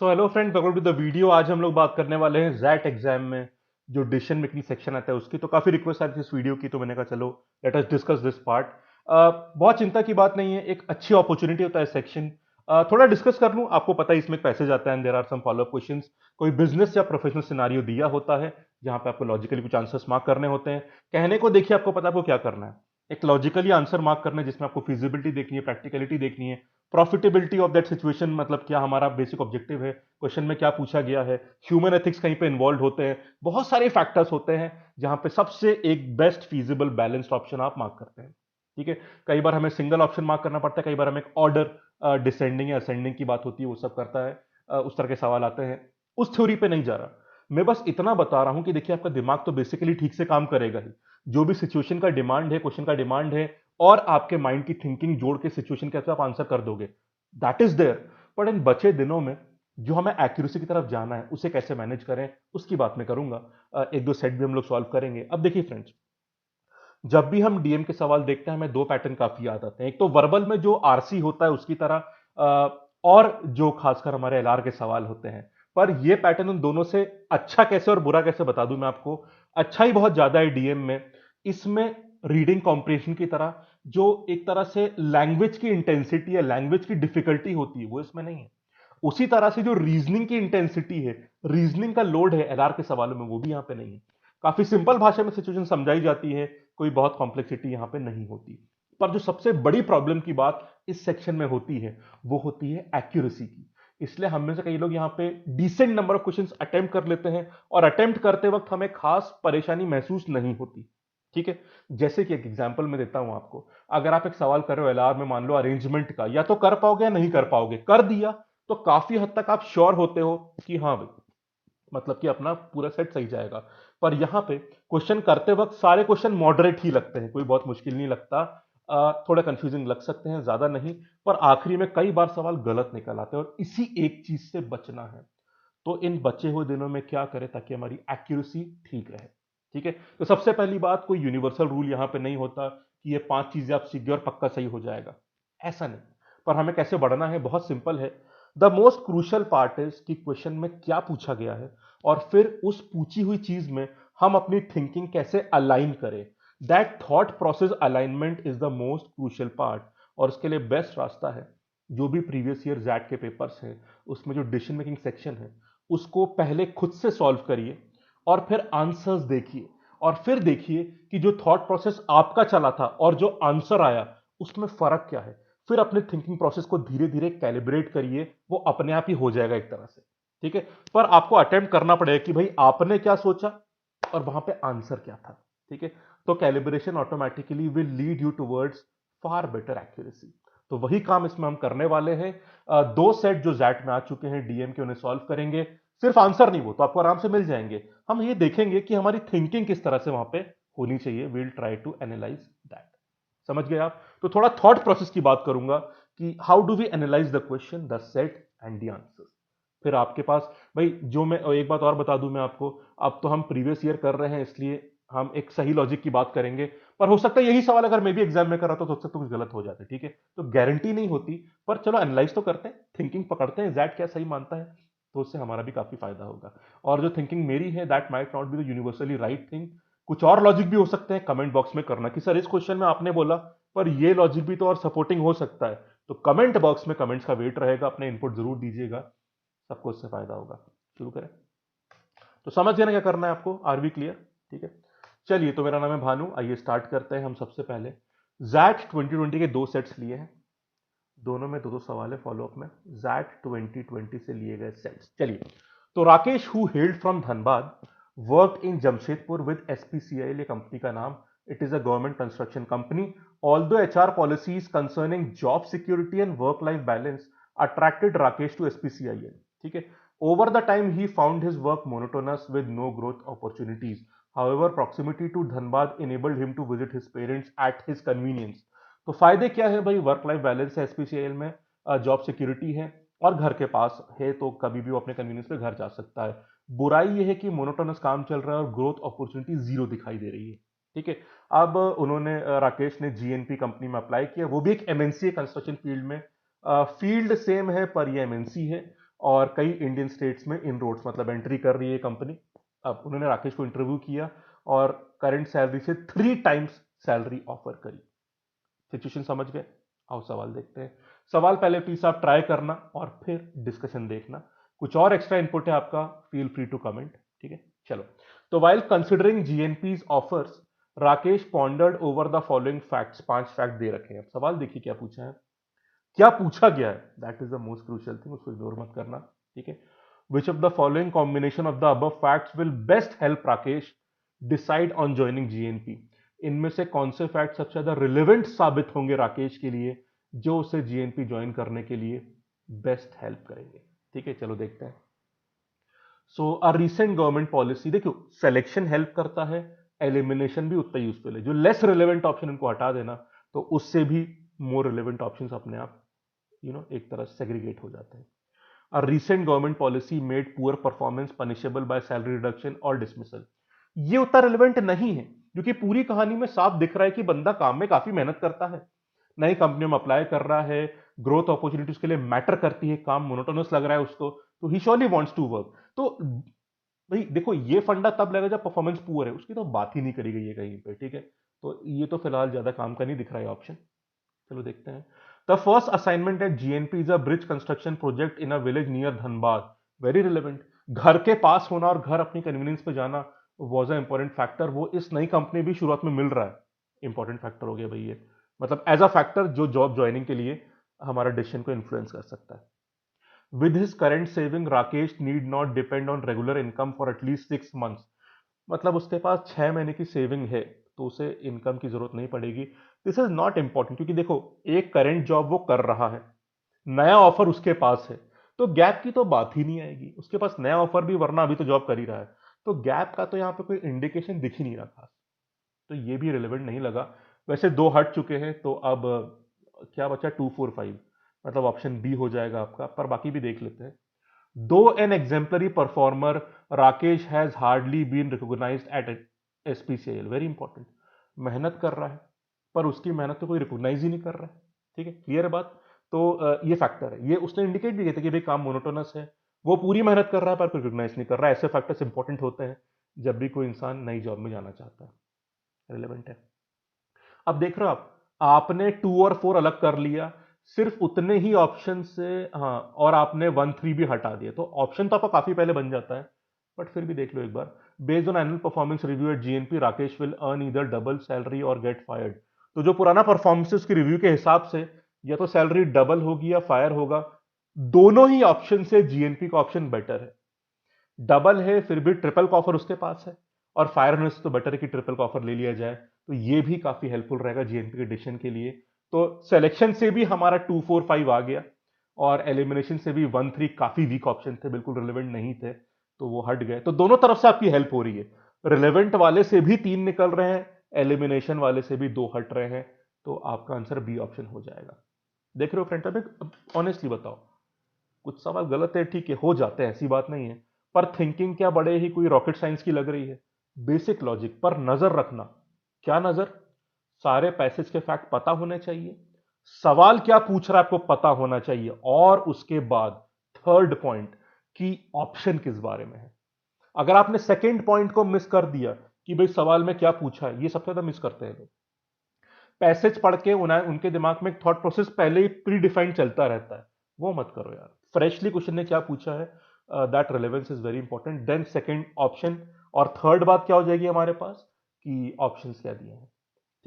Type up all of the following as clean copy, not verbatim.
So hello friends, welcome to the video. आज हम लोग बात करने वाले हैं जैट एग्जाम में जो डिसीजन मेकिंग सेक्शन आता है उसकी। तो काफी रिक्वेस्ट आ रही थी इस वीडियो की, तो मैंने कहा चलो let us discuss this part. बहुत चिंता की बात नहीं है, एक अच्छी अपॉर्चुनिटी होता है सेक्शन। थोड़ा डिस्कस कर लूं। आपको पता है इसमें एक पैसेज आता है, there are some follow up questions. कोई बिजनेस या प्रोफेशनल सिनारियो दिया होता है जहां पे आपको लॉजिकली कुछ आंसर्स मार्क करने होते हैं। कहने को देखिए, आपको पता है आपको क्या करना है। एक लॉजिकली आंसर मार्क करना है जिसमें आपको फिजिबिलिटी देखनी है, प्रैक्टिकलिटी देखनी है, प्रॉफिटेबिलिटी ऑफ दैट सिचुएशन, मतलब क्या हमारा बेसिक ऑब्जेक्टिव है, क्वेश्चन में क्या पूछा गया है, ह्यूमन एथिक्स कहीं पे इन्वॉल्व होते हैं, बहुत सारे फैक्टर्स होते हैं जहां पे सबसे एक बेस्ट फीजिबल बैलेंस्ड ऑप्शन आप मार्क करते हैं। ठीक है। कई बार हमें सिंगल ऑप्शन मार्क करना पड़ता है, कई बार हमें एक ऑर्डर डिसेंडिंग या असेंडिंग की बात होती है, वो सब करता है। उस तरह के सवाल आते हैं। उस थ्योरी पे नहीं जा रहा मैं, बस इतना बता रहा हूं कि देखिए आपका दिमाग तो बेसिकली ठीक से काम करेगा ही। जो भी सिचुएशन का डिमांड है, क्वेश्चन का डिमांड है, और आपके माइंड की थिंकिंग जोड़ के सिचुएशन के आप आंसर कर दोगे, दैट इज देयर। पर इन बचे दिनों में जो हमें एक्यूरेसी की तरफ जाना है उसे कैसे मैनेज करें, उसकी बात मैं करूंगा। एक दो सेट भी हम लोग सॉल्व करेंगे। अब देखिए फ्रेंड्स, जब भी हम डीएम के सवाल देखते हैं हमें दो पैटर्न काफी याद आते हैं। एक तो वर्बल में जो आरसी होता है उसकी तरह, और जो खासकर हमारे एलआर के सवाल होते हैं। पर ये पैटर्न उन दोनों से अच्छा कैसे और बुरा कैसे बता दूं मैं आपको। अच्छा ही बहुत ज्यादा है डीएम में। इसमें रीडिंग कॉम्प्रिहेंशन की तरह जो एक तरह से लैंग्वेज की इंटेंसिटी या लैंग्वेज की डिफिकल्टी होती है वो इसमें नहीं है। उसी तरह से जो रीजनिंग की इंटेंसिटी है, रीजनिंग का लोड है एलआर के सवालों में, वो भी यहां पे नहीं है। काफी सिंपल भाषा में सिचुएशन समझाई जाती है, कोई बहुत कॉम्प्लेक्सिटी यहां पे नहीं होती। पर जो सबसे बड़ी प्रॉब्लम की बात इस सेक्शन में होती है वो होती है एक्यूरेसी की। इसलिए हम में से कई लोग यहां पे decent number of questions attempt कर लेते हैं, और अटेम्प्ट करते वक्त हमें खास परेशानी महसूस नहीं होती। ठीक है। जैसे कि एक एग्जांपल मैं देता हूं आपको। अगर आप एक सवाल कर रहे हो एलआर में, मान लो अरेंजमेंट का, या तो कर पाओगे या नहीं कर पाओगे। कर दिया तो काफी हद तक आप श्योर होते हो कि हाँ भाई, मतलब कि अपना पूरा सेट सही जाएगा। पर यहां पे क्वेश्चन करते वक्त सारे क्वेश्चन मॉडरेट ही लगते हैं, कोई बहुत मुश्किल नहीं लगता। थोड़ा कंफ्यूजिंग लग सकते हैं, ज्यादा नहीं। पर आखिरी में कई बार सवाल गलत निकल आते हैं, और इसी एक चीज से बचना है। तो इन बचे हुए दिनों में क्या करें ताकि हमारी एक्यूरेसी ठीक रहे। ठीक है। तो सबसे पहली बात, कोई यूनिवर्सल रूल यहां पे नहीं होता कि ये पांच चीजें आप सीख गए और पक्का सही हो जाएगा, ऐसा नहीं। पर हमें कैसे बढ़ना है, बहुत सिंपल है। The most crucial part is कि क्वेश्चन में क्या पूछा गया है, और फिर उस पूछी हुई चीज में हम अपनी थिंकिंग कैसे अलाइन करें। That thought process alignment is the most crucial part. और इसके लिए बेस्ट रास्ता है, जो भी प्रीवियस ईयर जैट के पेपर्स हैं उसमें जो डिसीजन मेकिंग सेक्शन है उसको पहले खुद से सॉल्व करिए, और फिर आंसर्स देखिए, और फिर देखिए कि जो थॉट प्रोसेस आपका चला था और जो आंसर आया उसमें फर्क क्या है। फिर अपने थिंकिंग प्रोसेस को धीरे धीरे कैलिब्रेट करिए, वो अपने आप ही हो जाएगा एक तरह से। ठीक है। पर आपको अटेम्प्ट करना पड़ेगा कि भाई आपने क्या सोचा और वहां पे आंसर क्या था। ठीक है। तो calibration automatically will lead you towards far better accuracy. तो वही काम इसमें हम करने वाले हैं। दो सेट जो जैट में आ चुके हैं डीएम के, उन्हें सॉल्व करेंगे। सिर्फ आंसर नहीं, वो तो आपको आराम से मिल जाएंगे। हम ये देखेंगे कि हमारी थिंकिंग किस तरह से वहां पे होनी चाहिए। Will try to analyse that. समझ गए आप। तो थोड़ा थॉट प्रोसेस की बात करूंगा कि how do we analyse the question, the set and the answer. फिर आपके पास भाई, जो मैं एक बात और बता दूं मैं आपको, अब तो हम प्रीवियस ईयर कर रहे हैं इसलिए हम एक सही लॉजिक की बात करेंगे। पर हो सकता है यही सवाल अगर मैं भी एग्जाम में कर रहा था तो हो सकता है कुछ गलत हो जाता है। ठीक है। तो गारंटी नहीं होती। पर चलो एनालाइज तो करते हैं, थिंकिंग पकड़ते हैं, जैट क्या सही मानता है, तो उससे हमारा भी काफी फायदा होगा। और जो थिंकिंग मेरी है, that might not be the universally right thing. कुछ और लॉजिक भी हो सकते हैं, कमेंट बॉक्स में करना कि सर इस क्वेश्चन में आपने बोला पर ये लॉजिक भी तो और सपोर्टिंग हो सकता है। तो कमेंट बॉक्स में कमेंट्स का वेट रहेगा, अपने इनपुट जरूर दीजिएगा, सबको इससे फायदा होगा। शुरू करें। तो समझ गए ना क्या करना है आपको, आर वी क्लियर। ठीक है। चलिए, तो मेरा नाम है भानु, आइए स्टार्ट करते हैं। हम सबसे पहले जैट 2020 के दो सेट्स लिए हैं, दोनों में दो दो सवाल है फॉलोअप में। जैट 2020 से लिए गए सेट्स, चलिए। तो Rakesh who hailed from Dhanbad worked in Jamshedpur with SPCI, ये कंपनी का नाम। It is a government construction company. Although HR policies concerning job security and work life balance attracted Rakesh to SPCI. ठीक है। Over the time, he found his work monotonous with no growth opportunities. However, proximity to Dhanbad enabled him to visit his parents at his convenience. तो फायदे क्या है भाई, work life balance है एसपीसीएल में, job security है, और घर के पास है तो कभी भी वो अपने कन्वीनियंस पे घर जा सकता है। बुराई ये है कि मोनोटोनस काम चल रहा है और ग्रोथ अपॉर्चुनिटी जीरो दिखाई दे रही है। ठीक है। अब उन्होंने राकेश ने जीएनपी कंपनी में अप्लाई किया, वो भी एक एमएनसी कंस्ट्रक्शन फील्ड में। फील्ड सेम है पर ये एमएनसी है। और कई इंडियन स्टेट्स में इनरोड्स मतलब एंट्री कर रही है कंपनी। अब उन्होंने राकेश को इंटरव्यू किया और करंट सैलरी से 3 टाइम्स सैलरी ऑफर करी। सिचुएशन समझ गए? आओ सवाल देखते हैं। सवाल पहले प्लीज आप ट्राई करना और फिर डिस्कशन देखना। कुछ और एक्स्ट्रा इनपुट है आपका, फील फ्री टू कमेंट। ठीक है, चलो। तो while considering GNP's offers, Rakesh pondered over the following facts. 5 fact दे रखे हैं। अब सवाल देखिए क्या पूछा है, क्या पूछा गया है, that is the most crucial thing, उसको इग्नोर मत करना। ठीक है, विच of the following combination of the above facts will best help Rakesh decide on joining GNP. इनमें से कौन से फैक्ट सबसे ज्यादा रिलेवेंट साबित होंगे राकेश के लिए, जो उसे जीएनपी ज्वाइन करने के लिए बेस्ट हेल्प करेंगे। ठीक है, चलो देखते हैं। सो अ रिसेंट गवर्नमेंट पॉलिसी, देखो सिलेक्शन हेल्प करता है, एलिमिनेशन भी उतना यूजफुल है। जो लेस रिलेवेंट ऑप्शन इनको हटा देना तो उससे भी मोर रिलेवेंट ऑप्शन अपने आप एक तरह सेग्रीगेट हो जाते हैं। A recent government policy made poor performance punishable by salary reduction और डिसमिसल। ये उतना रिलेवेंट नहीं है, क्योंकि पूरी कहानी में साफ दिख रहा है कि बंदा काम में काफी मेहनत करता है, नई कंपनियों में अप्लाई कर रहा है, ग्रोथ अपॉर्चुनिटीज के लिए मैटर करती है, काम मोनोटोनस लग रहा है उसको, तो he surely wants to work. तो भाई देखो, ये फंडा तब लगेगा जब परफॉर्मेंस पुअर है, उसकी तो बात ही नहीं करी गई है कहीं पे। ठीक है, तो ये तो फिलहाल ज्यादा काम का नहीं दिख रहा है ऑप्शन। चलो देखते हैं। The first assignment at GNP is a bridge construction project in a village near Dhanbad. Very relevant. घर के पास होना और घर अपनी कन्वीनियंस पे जाना वॉज अ इंपॉर्टेंट फैक्टर। वो इस नई कंपनी भी शुरुआत में मिल रहा है, इंपॉर्टेंट फैक्टर हो गया भाई ये, मतलब एज अ फैक्टर जो जॉब ज्वाइनिंग के लिए हमारा डिसीजन को इन्फ्लुएंस कर सकता है। With his current saving Rakesh need not depend on regular income for at least 6 months. मतलब उसके पास 6 महीने की सेविंग है, तो उसे इनकम की जरूरत नहीं पड़ेगी। दिस इज नॉट इंपॉर्टेंट, क्योंकि देखो एक करंट जॉब वो कर रहा है, नया ऑफर उसके पास है, तो गैप की तो बात ही नहीं आएगी। उसके पास नया ऑफर भी, वरना अभी तो जॉब कर ही रहा है, तो गैप का तो यहाँ पे कोई इंडिकेशन दिख ही नहीं रहा खास, तो ये भी रिलेवेंट नहीं लगा। वैसे 2 हट चुके हैं, तो अब क्या बचा, 2 4 5, मतलब ऑप्शन बी हो जाएगा आपका, पर बाकी भी देख लेते हैं। Though an exemplary performer, Rakesh has hardly been recognised at SPCIL. Very important. मेहनत कर रहा है पर उसकी मेहनत तो कोई रिकॉग्नाइज ही नहीं कर रहा है। ठीक है, क्लियर है बात? तो ये फैक्टर है, ये उसने इंडिकेट भी किया था कि भाई काम मोनोटोनस है, वो पूरी मेहनत कर रहा है पर रिकॉग्नाइज नहीं कर रहा है। ऐसे फैक्टर्स इंपॉर्टेंट होते हैं जब भी कोई इंसान नई जॉब में जाना चाहता है, रिलेवेंट है। अब देख रहे हो आप, आपने 2 और 4 अलग कर लिया, सिर्फ उतने ही ऑप्शन से, हाँ, और आपने 1 3 भी हटा दिया, तो ऑप्शन तो आपका काफी पहले बन जाता है। बट फिर भी देख लो एक बार। Based on annual performance review at GNP, Rakesh will earn either double salary or get fired. तो जो पुराना परफॉर्मेंस की रिव्यू के हिसाब से या तो सैलरी डबल होगी या फायर होगा। दोनों ही ऑप्शन से जीएनपी का ऑप्शन बेटर है। डबल है फिर भी ट्रिपल का ऑफर उसके पास है, और फायर होने से तो बेटर है कि ट्रिपल का ऑफर ले लिया जाए, तो ये भी काफी हेल्पफुल रहेगा जीएनपी के डिसीजन के लिए। तो सिलेक्शन से भी हमारा 2 4 5 आ गया, और एलिमिनेशन से भी 1 3 काफी वीक ऑप्शन थे, बिल्कुल रिलेवेंट नहीं थे, तो वो हट गए। तो दोनों तरफ से आपकी हेल्प हो रही है, रिलेवेंट वाले से भी 3 निकल रहे हैं, एलिमिनेशन वाले से भी 2 हट रहे हैं, तो आपका आंसर बी ऑप्शन हो जाएगा। देख रहे हो फ्रेंड? अब ऑनेस्टली बताओ, कुछ सवाल गलत है, ठीक है, हो जाते हैं, ऐसी बात नहीं है, पर थिंकिंग क्या बड़े ही कोई रॉकेट साइंस की लग रही है। बेसिक लॉजिक पर नजर रखना। क्या नजर? सारे पैसेज के फैक्ट पता होने चाहिए, सवाल क्या पूछ रहा है आपको पता होना चाहिए, और उसके बाद थर्ड पॉइंट कि ऑप्शन किस बारे में है। अगर आपने सेकेंड पॉइंट को मिस कर दिया कि भाई सवाल में क्या पूछा है, ये सबसे ज्यादा मिस करते हैं लोग। पैसेज पढ़ के उनके दिमाग में एक थॉट प्रोसेस पहले ही प्री डिफाइंड चलता रहता है, वो मत करो यार। फ्रेशली क्वेश्चन ने क्या पूछा है, that relevance is very important, then second option, और थर्ड बात क्या हो जाएगी हमारे पास कि ऑप्शंस क्या दिए हैं।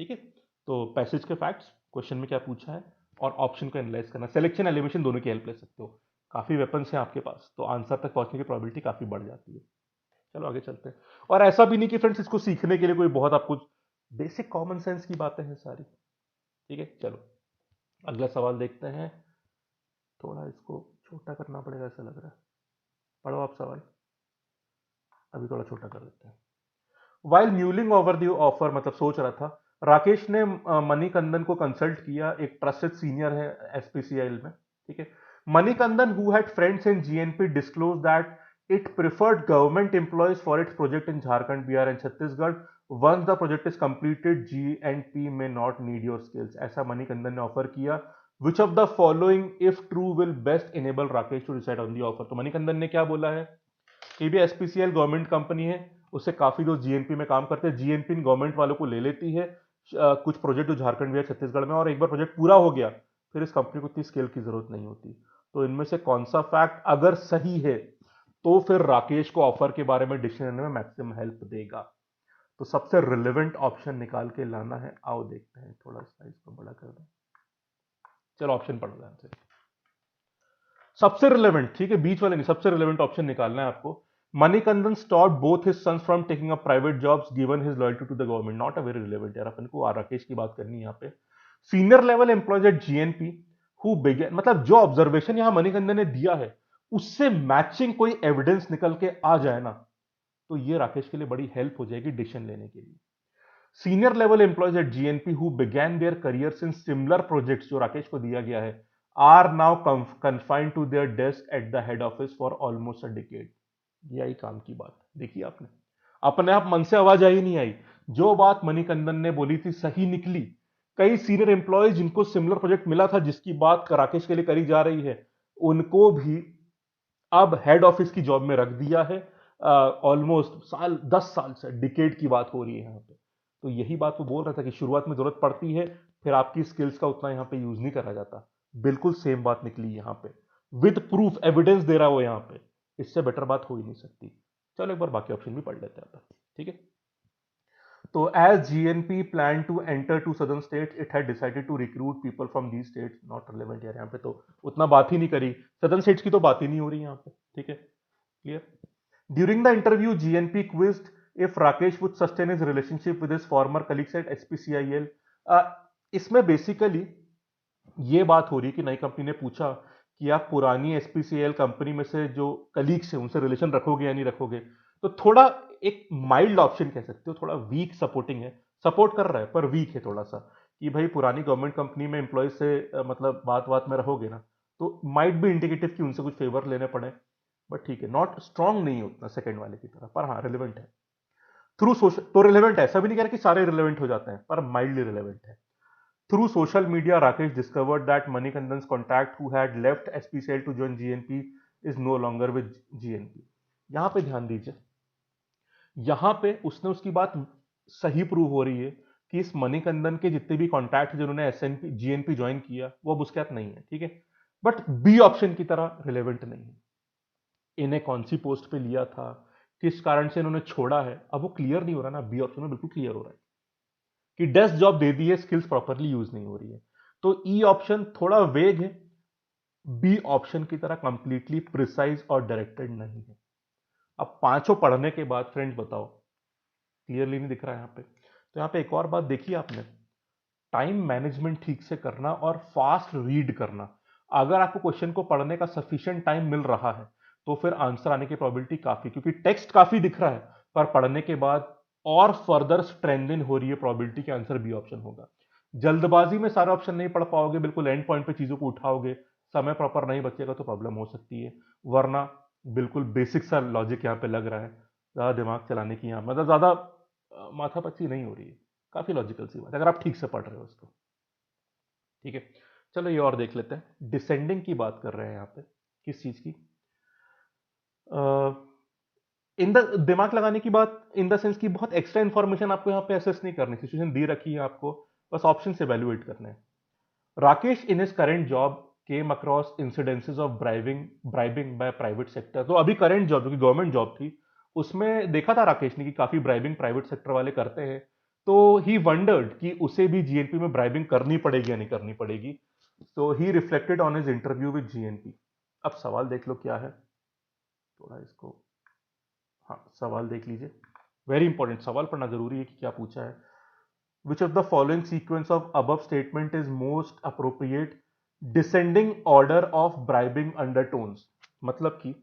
ठीक है, तो पैसेज के फैक्ट्स, क्वेश्चन में क्या पूछा है, और ऑप्शन को एनालाइज करना, सिलेक्शन एलिमिनेशन दोनों की हेल्प ले सकते हो। काफी वेपन्स हैं आपके पास, तो आंसर तक पहुंचने की प्रोबेबिलिटी काफी बढ़ जाती है। चलो आगे चलते हैं। और ऐसा भी नहीं कि फ्रेंड्स इसको सीखने के लिए कोई बहुत आपको, बेसिक कॉमन सेंस की बातें हैं सारी। ठीक है, चलो अगला सवाल देखते हैं। थोड़ा इसको छोटा करना पड़ेगा ऐसा लग रहा है। पढ़ो आप सवाल, अभी थोड़ा छोटा कर देते हैं। While mewling over the offer, मतलब सोच रहा था, राकेश ने मणिकंदन को कंसल्ट किया, एक ट्रस्टेड सीनियर है एसपीसीआईएल में। ठीक है, Manikandan who had friends in GNP disclose that it preferred government employees for its project in Jharkhand, Bihar and Chhattisgarh. Once the project is completed GNP may not need your skills. ऐसा मणिकंदन ने ऑफर किया, which of the following if true will best enable Rakesh to decide on the offer. तो मणिकंदन ने क्या बोला है कि भी एसपीसीएल गवर्नमेंट कंपनी है, उससे काफी लोग जीएनपी में काम करते हैं, जीएनपी इन गवर्नमेंट वालों को ले लेती है, कुछ प्रोजेक्ट जो झारखंड में छत्तीसगढ़ में, और एक बार प्रोजेक्ट पूरा हो गया फिर इस कंपनी को इतनी स्केल की जरूरत नहीं होती। तो इनमें से कौन सा फैक्ट अगर सही है तो फिर राकेश को ऑफर के बारे में डिसीजन में मैक्सिमम हेल्प देगा। तो सबसे रिलेवेंट ऑप्शन निकाल के लाना है, आओ देखते हैं, थोड़ा सा इसको बड़ा कर दें। चलो ऑप्शन पढ़ ध्यान से, सबसे रिलेवेंट, ठीक है, बीच वाले नहीं, सबसे रिलेवेंट ऑप्शन निकालना है आपको। Manikandan stop both his sons from taking up private jobs given his loyalty to the government. Not a very relevant यार, अपन को राकेश की बात करनी है यहाँ पे। Senior level employees at GNP who began, मतलब जो ऑब्जर्वेशन यहां मणिकंदन ने दिया है उससे मैचिंग कोई एविडेंस निकल के आ जाए ना, तो ये राकेश के लिए बड़ी हेल्प हो जाएगी डिसीजन लेने के लिए। Senior level employees at GNP who began their careers in similar projects, जो राकेश को दिया गया है, are now confined to their desk at the head office for almost a decade. यही काम की बात देखी आपने, अपने आप मन से आवाज आई नहीं आई, जो बात मणिकंदन ने बोली थी सही निकली। कई सीनियर एम्प्लॉयज जिनको सिमिलर प्रोजेक्ट मिला था, जिसकी बात राकेश के लिए करी जा रही है, उनको भी अब हेड ऑफिस की जॉब में रख दिया है। ऑलमोस्ट साल 10 साल से, डिकेड की बात हो रही है यहाँ पे। तो यही बात वो बोल रहा था कि शुरुआत में जरूरत पड़ती है, फिर आपकी स्किल्स का उतना यहाँ पे यूज नहीं करा जाता। बिल्कुल सेम बात निकली यहाँ पे, विद प्रूफ एविडेंस दे रहा हो यहाँ पे, इससे बेटर बात हो ही नहीं सकती। चलो एक बार बाकी ऑप्शन भी पढ़ लेते हैं, ठीक है। तो as GNP plan to enter to southern states it had decided to recruit people from these states. Not relevant यार, यहाँ पे तो उतना बात ही नहीं करी, सदर्न स्टेट्स की तो बात ही नहीं हो रही यहाँ पे, ठीक है, clear. During the interview GNP quizzed if Rakesh would sustain his relationship with his former colleagues at HPCIL. इसमें बेसिकली ये बात हो रही है कि नई कंपनी ने पूछा कि आप पुरानी एसपीसीएल कंपनी में से जो कलीग्स हैं उनसे रिलेशन रखोगे या नहीं रखोगे। तो थोड़ा एक माइल्ड ऑप्शन कह सकते हो, थोड़ा वीक सपोर्टिंग है, सपोर्ट कर रहा है पर वीक है थोड़ा सा, कि भाई पुरानी गवर्नमेंट कंपनी में एम्प्लॉय से मतलब बात बात में रहोगे ना, तो माइट भी इंडिकेटिव कि उनसे कुछ फेवर लेने पड़े। बट ठीक है, नॉट स्ट्रांग नहीं है उतना सेकंड वाले की तरह, पर हाँ रिलेवेंट है। थ्रू सोशल तो रिलेवेंट है, ऐसा भी नहीं कह रहा कि सारे रिलेवेंट हो जाते हैं, पर माइल्डली रिलेवेंट है। Through social media, Rakesh discovered that Manikandan's contact, who had left SPCL to join GNP, is no longer with GNP। यहां पे ध्यान दीजिए, यहां पे उसने उसकी बात सही प्रूव हो रही है कि इस मणिकंदन के जितने भी कॉन्टैक्ट जिन्होंने एसएनपी जीएनपी ज्वाइन किया वो अब उसके हाथ नहीं है, ठीक है। बट बी ऑप्शन की तरह रिलेवेंट नहीं है। इन्हें कौन सी पोस्ट पे लिया था, किस कारण से इन्होंने छोड़ा है, अब वो क्लियर नहीं हो रहा ना, बी ऑप्शन में बिल्कुल क्लियर हो रहा है कि डेस्क जॉब दे दी है, स्किल्स प्रॉपरली यूज नहीं हो रही है। तो ई ऑप्शन थोड़ा वेग है, बी ऑप्शन की तरह कंप्लीटली प्रिसाइज और डायरेक्टेड नहीं है। अब पांचों पढ़ने के बाद फ्रेंड्स बताओ, क्लियरली नहीं दिख रहा है यहाँ पे, तो यहाँ पे एक और बात देखी आपने, टाइम मैनेजमेंट ठीक से करना और फास्ट रीड करना। अगर आपको क्वेश्चन को पढ़ने का सफिशिएंट टाइम मिल रहा है तो फिर आंसर आने की प्रोबेबिलिटी काफी, क्योंकि टेक्स्ट काफी दिख रहा है पर पढ़ने के बाद और फर्दर स्ट्रेंथन हो रही है प्रोबेबिलिटी कि आंसर बी ऑप्शन होगा। जल्दबाजी में सारे ऑप्शन नहीं पढ़ पाओगे, बिल्कुल एंड पॉइंट पे चीजों को उठाओगे, समय प्रॉपर नहीं बचेगा तो प्रॉब्लम हो सकती है। वरना बिल्कुल बेसिक सा लॉजिक यहाँ पे लग रहा है, ज्यादा दिमाग चलाने की यहाँ मतलब ज्यादा माथापच्ची नहीं हो रही है, काफी लॉजिकल सी बात है अगर आप ठीक से पढ़ रहे हो उसको, ठीक है। चलो ये और देख लेते हैं, डिसेंडिंग की बात कर रहे हैं यहाँ पे, किस चीज की, इन द दिमाग लगाने की बात इन द सेंस की बहुत एक्स्ट्रा इंफॉर्मेशन आपको यहाँ पे एसेस नहीं करनी, सिचुएशन दी रखी है आपको, बस ऑप्शन से एवेल्युएट करने हैं। Rakesh in his current job came across incidences of bribing by private sector. तो अभी करंट जॉब जो कि गवर्नमेंट जॉब थी, उसमें देखा था राकेश ने कि काफी ब्राइबिंग प्राइवेट सेक्टर वाले करते हैं। तो ही वंडर्ड कि उसे भी जीएनपी में ब्राइबिंग करनी पड़ेगी या नहीं करनी पड़ेगी। तो he reflected on his interview with GNP. अब सवाल देख लो क्या है, थोड़ा इसको, हाँ सवाल देख लीजिए, वेरी इंपॉर्टेंट, सवाल पढ़ना जरूरी है कि क्या पूछा है। विच of the following sequence of above statement is most appropriate descending order of bribing undertones. मतलब कि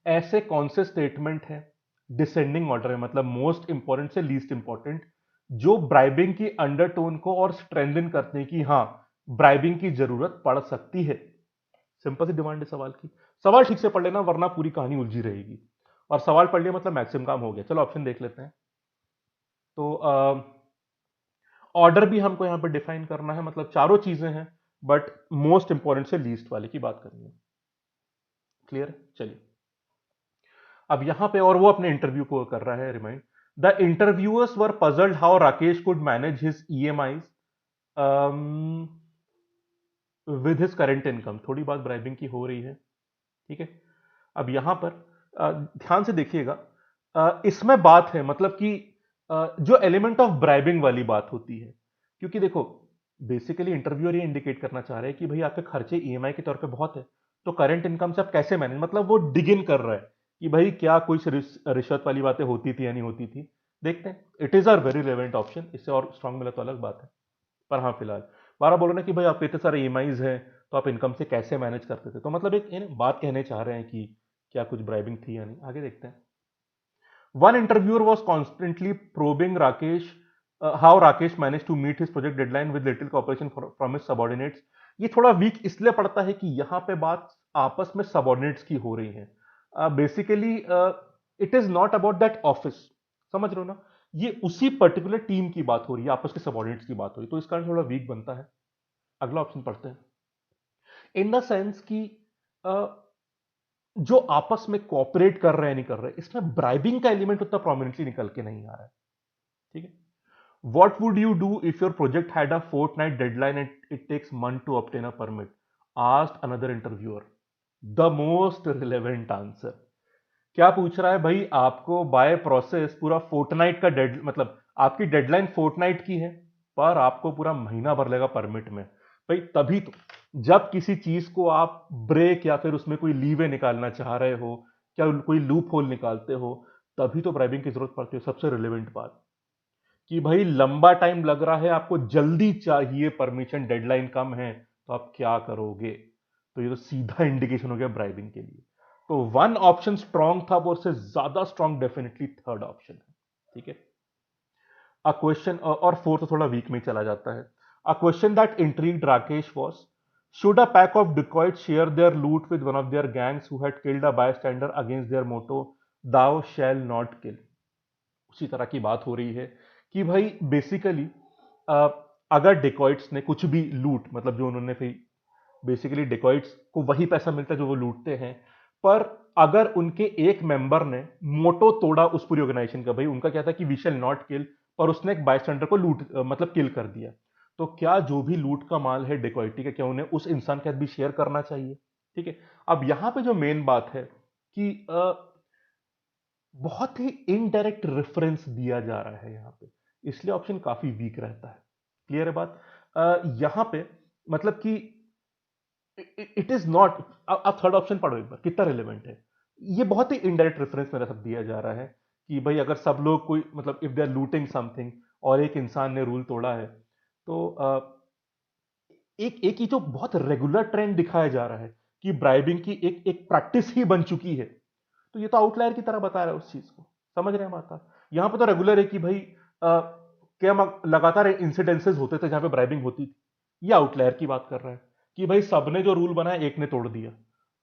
ऐसे कौन से स्टेटमेंट है डिसेंडिंग ऑर्डर है, मतलब मोस्ट इंपॉर्टेंट से लीस्ट इंपॉर्टेंट, जो ब्राइबिंग की अंडरटोन को और स्ट्रेंथन करते हैं कि हाँ ब्राइबिंग की जरूरत पड़ सकती है। सिंपल सी डिमांड है सवाल की, सवाल ठीक से पढ़ लेना वरना पूरी कहानी उलझी रहेगी, और सवाल पढ़ लिया मतलब मैक्सिमम काम हो गया। चलो ऑप्शन देख लेते हैं। तो ऑर्डर भी हमको यहां पे डिफाइन करना है, मतलब चारों चीजें हैं, बट मोस्ट इंपॉर्टेंट से लीस्ट वाले की बात करनी है। क्लियर? चलिए, अब यहां पे और वो अपने इंटरव्यू को कर रहा है remind. The interviewers were puzzled how Rakesh could manage his EMIs with his current income. थोड़ी बात ब्राइबिंग की हो रही है, ठीक है। अब यहां पर ध्यान से देखिएगा, इसमें बात है मतलब कि जो एलिमेंट ऑफ ब्राइबिंग वाली बात होती है, क्योंककि देखो बेसिकली इंटरव्यूअर ये इंडिकेट करना चाह रहे हैं कि भाई आपके खर्चे ईएमआई के तौर पे बहुत है, तो करंट इनकम से आप कैसे मैनेज, मतलब वो डिग इन कर रहा है कि भाई क्या कोई रिश्वत वाली बातें होती थी या नहीं होती थी। देखते हैं, it is are very relevant option, इससे और स्ट्रांग मिला तो अलग बात है। पर हाँ फिलहाल बारह बोल रहे हैं कि भाई आपके इतने सारे ईएमआईज हैं, तो आप इनकम से कैसे मैनेज करते थे, तो मतलब एक बात कहने चाह रहे हैं कि क्या कुछ ब्राइबिंग थी या नहीं। आगे देखते हैं। One interviewer was constantly probing Rakesh how Rakesh manage to meet his project deadline with little cooperation from his subordinates. ये थोड़ा वीक इसलिए पड़ता है कि यहां पे बात आपस में सबॉर्डिनेट्स की हो रही है। Basically it is not about that office, समझ रहे हो ना, ये उसी पर्टिकुलर टीम की बात हो रही है, आपस के सबॉर्डिनेट्स की बात हो रही है, तो इस कारण थोड़ा वीक बनता है। अगला ऑप्शन पढ़ते हैं। इन द सेंस कि अ, जो आपस में कोऑपरेट कर रहे हैं नहीं कर रहे, इसमें ब्राइबिंग का एलिमेंट उतना प्रोमिनेंटली निकल के नहीं आ रहा है, ठीक है। What would you do if your project had a fortnight deadline and it takes month to obtain a permit, asked another interviewer. The most relevant answer क्या पूछ रहा है भाई, आपको बाय प्रोसेस पूरा फोर्टनाइट का डेड मतलब आपकी डेडलाइन फोर्टनाइट की है, पर आपको पूरा महीना भर लेगा परमिट में। भाई तभी तो, जब किसी चीज को आप ब्रेक या फिर उसमें कोई लीवे निकालना चाह रहे हो, क्या कोई लूप होल निकालते हो, तभी तो ब्राइबिंग की जरूरत पड़ती है। सबसे रिलेवेंट बात कि भाई लंबा टाइम लग रहा है, आपको जल्दी चाहिए परमिशन, डेडलाइन कम है, तो आप क्या करोगे। तो ये तो सीधा इंडिकेशन हो गया ब्राइबिंग के लिए। तो वन ऑप्शन स्ट्रांग था, वो उससे ज्यादा स्ट्रांग डेफिनेटली थर्ड ऑप्शन है, ठीक है। अ क्वेश्चन, और फोर्थ थोड़ा वीक में चला जाता है। A question that intrigued Rakesh was, should a pack of dacoit share their loot with one of their gangs who had killed a bystander against their motto, thou shall not kill. उसी तरह की बात हो रही है कि भाई बेसिकली अगर डिकॉइट्स ने कुछ भी लूट, मतलब जो उन्होंने फिर बेसिकली डिकॉइट्स को वही पैसा मिलता है जो वो लूटते हैं, पर अगर उनके एक मेंबर ने मोटो तोड़ा उस पूरी ऑर्गेनाइजेशन का, भाई उनका क्या था कि वी शैल नॉट किल, पर उसने एक बायस्टैंडर को लूट मतलब किल कर दिया, तो क्या जो भी लूट का माल है डिकॉइटी का, क्या उन्हें उस इंसान के साथ भी शेयर करना चाहिए, ठीक है। अब यहां पे जो मेन बात है कि बहुत ही इनडायरेक्ट रेफरेंस दिया जा रहा है यहां पे, इसलिए ऑप्शन काफी वीक रहता है। क्लियर है बात? यहां पे मतलब कि इट इज नॉट, आप थर्ड ऑप्शन पढ़ो एक बार कितना रिलेवेंट है। ये बहुत ही इनडायरेक्ट रेफरेंस मेरा सब दिया जा रहा है कि भाई अगर सब लोग कोई मतलब if they are looting something और एक इंसान ने रूल तोड़ा है, तो एक एक ही जो बहुत रेगुलर ट्रेंड दिखाया जा रहा है कि ब्राइबिंग की एक एक प्रैक्टिस ही बन चुकी है, तो ये तो आउटलायर की तरह बता रहा है उस चीज को। समझ रहे हैं बात आप? यहां पे तो रेगुलर है कि भाई क्या लगातार इंसिडेंसेस होते थे जहां पे ब्राइबिंग होती थी। ये आउटलायर की बात कर रहा है कि भाई सबने जो रूल बनाया एक ने तोड़ दिया,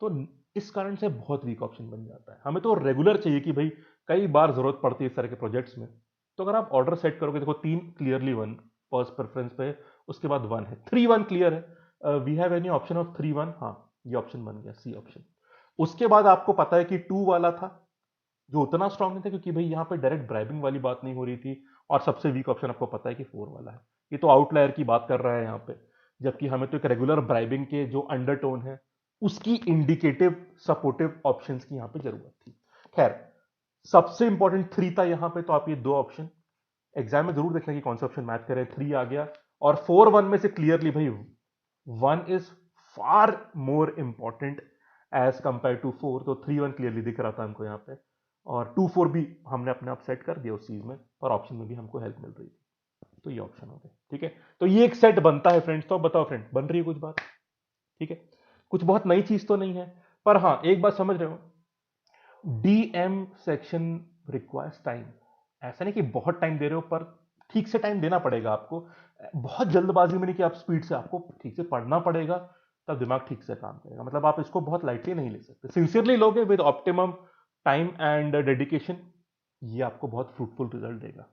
तो इस कारण से बहुत वीक ऑप्शन बन जाता है। हमें तो रेगुलर चाहिए कि भाई कई बार जरूरत पड़ती है इस तरह के प्रोजेक्ट्स में। तो अगर आप ऑर्डर सेट करोगे, देखो तीन क्लियरली वन फर्स्ट प्रेफरेंस पे, उसके बाद वन है, थ्री वन क्लियर है, we have any option of three one, हाँ ये ऑप्शन बन गया सी ऑप्शन। उसके बाद आपको पता है कि टू वाला था जो उतना स्ट्रांग नहीं था, क्योंकि भाई यहां पे डायरेक्ट ब्राइबिंग वाली बात नहीं हो रही थी, और सबसे वीक ऑप्शन आपको पता है कि फोर वाला है। ये तो आउटलायर की बात कर रहा है यहां पे, जबकि हमें तो एक रेगुलर ब्राइबिंग के जो अंडरटोन है उसकी इंडिकेटिव सपोर्टिव ऑप्शंस की यहां पे जरूरत थी। खैर, सबसे इंपॉर्टेंट थ्री था यहां पे, तो आप ये दो ऑप्शन एग्जाम में जरूर देखना कि कौन सा ऑप्शन मैच करे। थ्री आ गया, और फोर वन में से क्लियरली भाई one is far more important as compare to four, तो थ्री वन क्लियरली दिख रहा था हमको यहाँ पे, और टू फोर भी हमने अपने आप सेट कर दिया उस चीज में, और ऑप्शन में भी हमको हेल्प मिल रही थी, तो ये ऑप्शन हो गए, ठीक है। तो ये एक सेट बनता है फ्रेंड्स। तो अब बताओ फ्रेंड, बन रही है कुछ बात? ठीक है, कुछ बहुत नई चीज तो नहीं है, पर हाँ एक बात समझ रहे हो, डीएम सेक्शन रिक्वायर्स टाइम। ऐसा नहीं कि बहुत टाइम दे रहे हो, पर ठीक से टाइम देना पड़ेगा आपको। बहुत जल्दबाजी में नहीं कि आप स्पीड से, आपको ठीक से पढ़ना पड़ेगा, तब दिमाग ठीक से काम करेगा। मतलब आप इसको बहुत लाइटली नहीं ले सकते, सिंसियरली लोगे with optimum time and dedication, ये आपको बहुत फ्रूटफुल रिजल्ट देगा,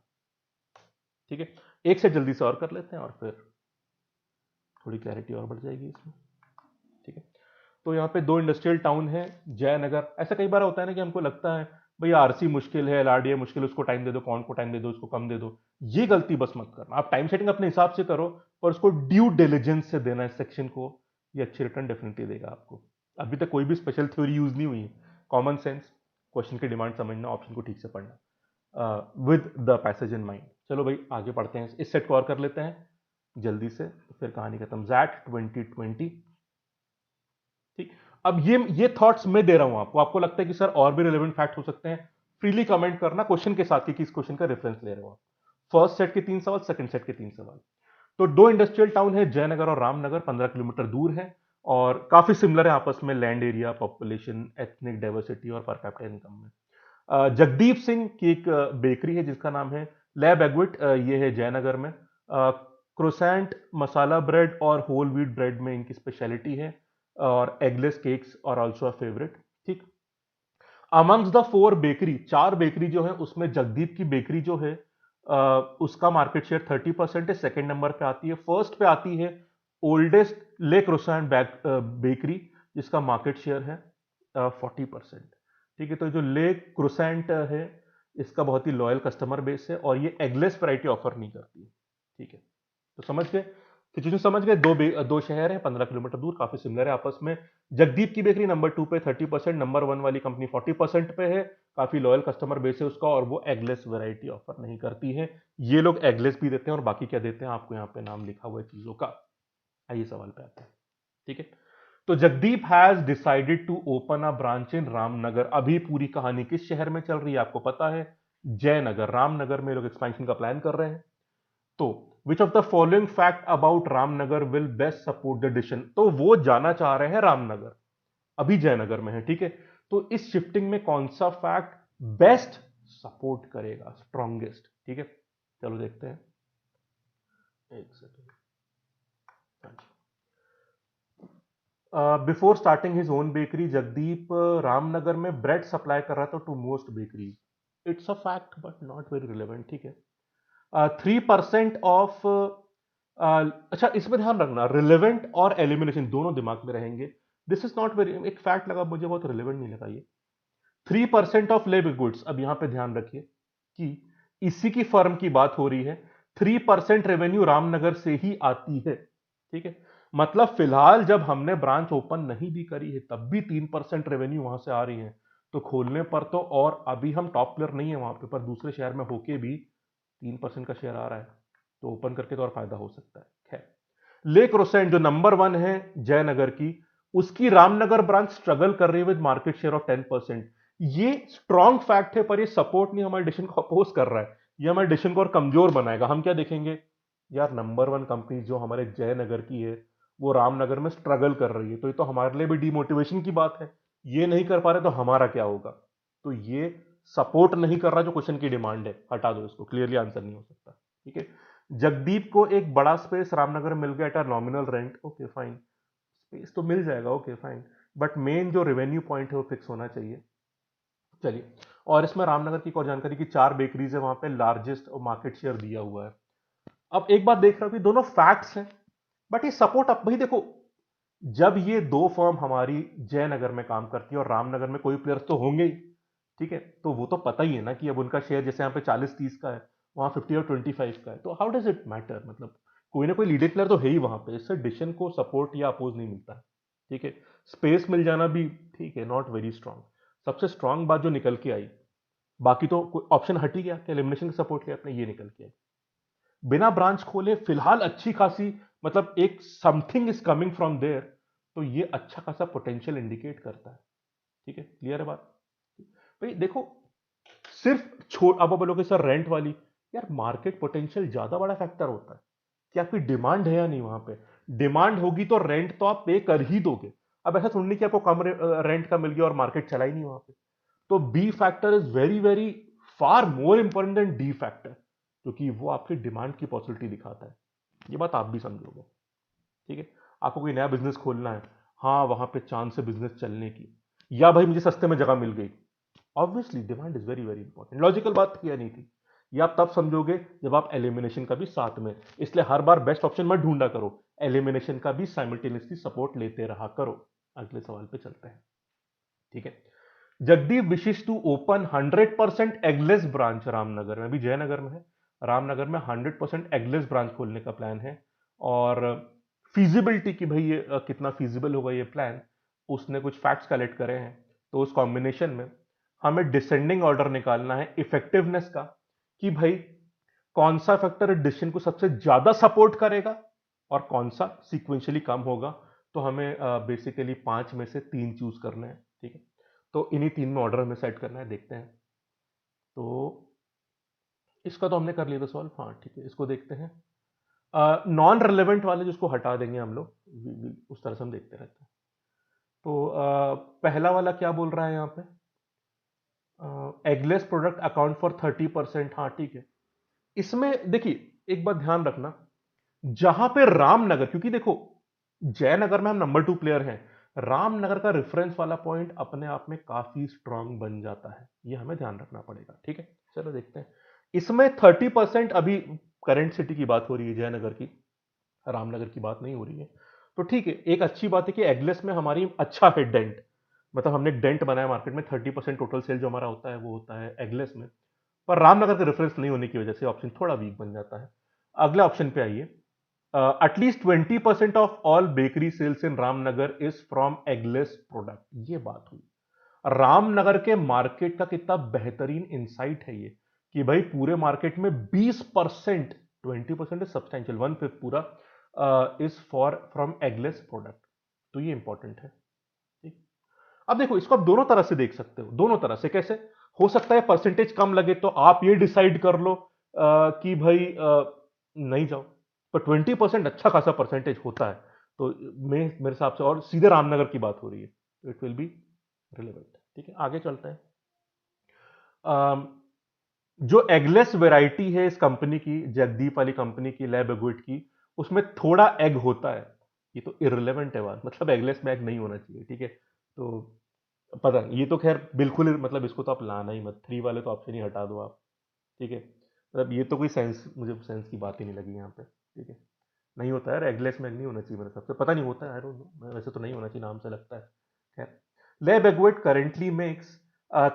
ठीक है। एक से जल्दी से और कर लेते हैं और फिर थोड़ी क्लैरिटी और बढ़ जाएगी इसमें, ठीक है। तो यहाँ पे दो इंडस्ट्रियल टाउन है, जयनगर। ऐसा कई बार होता है ना कि हमको लगता है भाई आरसी मुश्किल है, एलआरडीए मुश्किल है, उसको टाइम दे दो, कौन को टाइम दे दो, उसको कम दे दो। ये गलती बस मत करना। आप टाइम सेटिंग अपने हिसाब से करो, पर उसको ड्यू डिलिजेंस से देना इस सेक्शन को। ये अच्छी रिटर्न डेफिनेटली देगा आपको। अभी तक कोई भी स्पेशल थ्योरी यूज नहीं हुई है। कॉमन सेंस, क्वेश्चन की डिमांड समझना, ऑप्शन को ठीक से पढ़ना, with the passage in mind. चलो भाई आगे पढ़ते हैं, इस सेट को और कर लेते हैं जल्दी से, फिर कहानी खत्म। जैट 2020, ठीक। अब ये थॉट्स मैं दे रहा हूं आपको, आपको लगता है कि सर और भी रिलेवेंट फैक्ट हो सकते हैं, फ्रीली कमेंट करना क्वेश्चन के साथ कि किस क्वेश्चन का रेफरेंस ले रहे हो आप। फर्स्ट सेट के 3 सवाल, सेकंड सेट के 3 सवाल। तो दो इंडस्ट्रियल टाउन है, जयनगर और रामनगर, 15 किलोमीटर दूर है और काफी सिमिलर है आपस में, land area, population, ethnic diversity और पर कैपिटा इनकम में। जगदीप सिंह की एक बेकरी है जिसका नाम है लैब एग्विट, ये है जयनगर में। क्रोसेंट, मसाला ब्रेड और होल व्हीट ब्रेड में इनकी स्पेशलिटी है, और एगलेस केक्स और ऑल्सो अ फेवरेट, ठीक। अमंग्स द फोर बेकरी, चार बेकरी जो है उसमें जगदीप की बेकरी जो है उसका मार्केट शेयर 30% है, सेकंड नंबर पे आती है। फर्स्ट पे आती है ओल्डेस्ट ले क्रोसेंट बेकरी, जिसका मार्केट शेयर है 40%, ठीक है। तो जो ले क्रोसेंट है इसका बहुत ही लॉयल कस्टमर बेस है और ये एगलेस वैरायटी ऑफर नहीं करती है, ठीक है। तो समझ गए सिचुएशन, समझ गए। दो शहर हैं 15 किलोमीटर दूर, काफी सिमिलर है आपस में। जगदीप की बेकरी नंबर 2 पे 30%, नंबर 1 वाली कंपनी 40% पे है, काफी लॉयल कस्टमर बेस है उसका, और वो एगलेस वैरायटी ऑफर नहीं करती है। ये लोग एगलेस भी देते हैं और बाकी क्या देते हैं आपको यहाँ पे नाम लिखा हुआ है चीजों का। आइए सवाल पे आते हैं, ठीक है। तो Jagdeep has decided to open a branch in Ramnagar. अभी पूरी कहानी किस शहर में चल रही है आपको पता है, जयनगर। रामनगर में लोग एक्सपेंशन का प्लान कर रहे हैं। तो विच of the following fact about Ramnagar will best support the decision. तो वो जाना चाह रहे हैं रामनगर, अभी जयनगर में है, ठीक है। तो इस शिफ्टिंग में कौन सा फैक्ट बेस्ट सपोर्ट करेगा, स्ट्रॉन्गेस्ट, ठीक है। चलो देखते हैं, एक second. Before starting his own bakery, Jagdeep Ramnagar में ब्रेड सप्लाई कर रहा था to most bakeries. It's a fact but not very relevant, ठीक है। 3% ऑफ, अच्छा इसमें ध्यान रखना, रिलेवेंट और एलिमिनेशन दोनों दिमाग में रहेंगे। दिस इज नॉट वेरी, एक फैक्ट लगा मुझे बहुत रिलेवेंट नहीं लगा ये। 3% ऑफ लेबर गुड्स, अब यहां पे ध्यान रखिए कि इसी की फर्म की बात हो रही है। 3% रेवेन्यू रामनगर से ही आती है, ठीक है। मतलब फिलहाल जब हमने ब्रांच ओपन नहीं भी करी है तब भी 3% रेवेन्यू वहां से आ रही है। तो खोलने पर तो, और अभी हम टॉप प्लेयर नहीं है वहां पे, पर दूसरे शहर में होके भी 3% का शेयर आ रहा है, तो ओपन करके तो और फायदा हो सकता है। खैर, लेक रोसेंट जो नंबर 1 है जयनगर की, उसकी रामनगर ब्रांच स्ट्रगल कर रही है विद मार्केट शेयर ऑफ 10%। ये स्ट्रॉन्ग फैक्ट है, पर ये सपोर्ट नहीं हमारे डिसीजन को अपोज कर रहा है, ये हमारे डिसीजन को और कमजोर बनाएगा। हम क्या देखेंगे, यार नंबर 1 कंपनी जो हमारे जयनगर की है वो रामनगर में स्ट्रगल कर रही है, तो ये तो हमारे लिए भी डिमोटिवेशन की बात है। ये नहीं कर पा रहे तो हमारा क्या होगा। तो ये सपोर्ट नहीं कर रहा जो क्वेश्चन की डिमांड है, हटा दो इसको, क्लियरली आंसर नहीं हो सकता, ठीक है। जगदीप को एक बड़ा स्पेस रामनगर में मिल गया at a nominal rent, okay fine, space तो मिल जाएगा, ओके फाइन, बट मेन जो रेवेन्यू पॉइंट है वो फिक्स होना चाहिए। चलिए, और इसमें रामनगर की एक और जानकारी की 4 बेकरीज है वहां पे, लार्जेस्ट मार्केट शेयर दिया हुआ है। अब एक बात देख रहा हूं कि दोनों फैक्ट्स हैं, बट ये सपोर्ट, अब भाई देखो, जब ये दो फर्म हमारी जयनगर में काम करती है और रामनगर में कोई प्लेयर्स तो होंगे ही, ठीक है, तो वो तो पता ही है ना कि अब उनका शेयर जैसे यहाँ पे 40-30 का है, वहां 50 और 25 का है, तो हाउ डज इट मैटर, मतलब कोई ना कोई लीडिंग प्लेयर तो है ही वहां पे, इससे डिसीजन को सपोर्ट या अपोज नहीं मिलता है, ठीक है। स्पेस मिल जाना भी ठीक है, नॉट वेरी स्ट्रांग। सबसे स्ट्रांग बात जो निकल के आई, बाकी तो कोई ऑप्शन हट ही गया कि एलिमिनेशन का सपोर्ट किया अपने, ये निकल के आई। बिना ब्रांच खोले फिलहाल अच्छी खासी, मतलब एक something is coming from there, तो ये अच्छा खासा पोटेंशियल इंडिकेट करता है, ठीक है। क्लियर है बात भाई। देखो, सिर्फ छोड़, अब बोलोगे सर रेंट वाली, यार मार्केट पोटेंशियल ज्यादा बड़ा फैक्टर होता है कि आपकी डिमांड है या नहीं वहां पे। डिमांड होगी तो रेंट तो आप पे कर ही दोगे। अब ऐसा थोड़ी नहीं कि आपको कम रेंट का मिल गया और मार्केट चला ही नहीं वहां पे। तो B factor is very very far more important than D factor, क्योंकि वो आपकी डिमांड की पॉसिबिलिटी दिखाता है। ये बात आप भी समझोगे, ठीक है। आपको कोई नया बिजनेस खोलना है, हाँ वहां पे चांस है बिजनेस चलने की, या भाई मुझे सस्ते में जगह मिल गई, obviously demand is very very important, logical बात किया नहीं थी। ये आप तब समझोगे जब आप एलिमिनेशन का भी साथ में, इसलिए हर बार बेस्ट ऑप्शन मत ढूंढा करो, एलिमिनेशन का भी साइमल्टेनियसली सपोर्ट लेते रहा करो। अगले सवाल पे चलते हैं। ठीक है, Jagdeep wishes to open 100% eggless branch Ramnagar में, अभी जयनगर में है, रामनगर में 100% एगलेस ब्रांच खोलने का प्लान है। और फीजिबिलिटी की भाई ये कितना फीजिबल होगा ये प्लान, उसने कुछ फैक्ट्स कलेक्ट करे हैं। तो उस कॉम्बिनेशन में हमें डिसेंडिंग ऑर्डर निकालना है इफेक्टिवनेस का, कि भाई कौन सा फैक्टर एडिशन को सबसे ज्यादा सपोर्ट करेगा और कौन सा सीक्वेंशियली कम होगा। तो हमें बेसिकली 5 में से 3 चूज करना है। ठीक है, तो इन्हीं 3 में ऑर्डर हमें सेट करना है, देखते हैं। तो इसका तो हमने कर लिया था सॉल्व, हाँ ठीक है, इसको देखते हैं। नॉन रिलेवेंट वाले जिसको हटा देंगे हम लोग, उस तरह से हम देखते रहते हैं। तो पहला वाला क्या बोल रहा है यहाँ पे, एगलेस प्रोडक्ट अकाउंट फॉर 30%, हाँ ठीक है। इसमें देखिए एक बात ध्यान रखना, जहां पे रामनगर, क्योंकि देखो जयनगर में हम नंबर 2 प्लेयर हैं, रामनगर का रेफरेंस वाला पॉइंट अपने आप में काफी स्ट्रांग बन जाता है, ये हमें ध्यान रखना पड़ेगा। ठीक है, चलो देखते हैं। इसमें 30% अभी करंट सिटी की बात हो रही है जयनगर की, रामनगर की बात नहीं हो रही है। तो ठीक है, एक अच्छी बात है कि एगलेस में हमारी अच्छा है डेंट, मतलब हमने एक डेंट बनाया मार्केट में, 30% टोटल सेल जो हमारा होता है वो होता है एगलेस में। पर रामनगर का रेफरेंस नहीं होने की वजह से ऑप्शन थोड़ा वीक बन जाता है। अगले ऑप्शन पे आइए। At least 20% of all bakery sales in Ramnagar is from eggless product, ये बात हुई। रामनगर के मार्केट का कितना बेहतरीन इंसाइट है ये, कि भाई पूरे मार्केट में 20%, 20% इज सब्सटेंशियल, 1/5 पूरा is for from eggless product. तो ये इंपॉर्टेंट है। ठीक, अब देखो इसको आप दोनों तरह से देख सकते हो, दोनों तरह से कैसे हो सकता है, परसेंटेज कम लगे तो आप ये डिसाइड कर लो कि भाई नहीं जाओ, पर 20% अच्छा खासा परसेंटेज होता है। तो मेरे हिसाब से, और सीधे रामनगर की बात हो रही है, तो इट विल बी रिलेवेंट। ठीक है, आगे चलते हैं। अम, जो एगलेस वैरायटी है इस कंपनी की, जगदीप वाली कंपनी की, लैब एग्विट की, उसमें थोड़ा एग होता है। ये तो इररिलेवेंट है बात, मतलब एगलेस में एग नहीं होना चाहिए। ठीक है, तो पता नहीं, ये तो खैर बिल्कुल मतलब इसको तो आप लाना ही मत, 3 वाले तो ऑप्शन ही हटा दो आप। ठीक है, मतलब ये तो कोई सेंस, मुझे सेंस की बात ही नहीं लगी यहाँ पे। ठीक है, नहीं होता है एगलेस में, नहीं होना चाहिए मेरे हिसाब से, पता नहीं होता है, आई डोंट नो, वैसे तो नहीं होना चाहिए, नाम से लगता है। खैर, lab egwet currently makes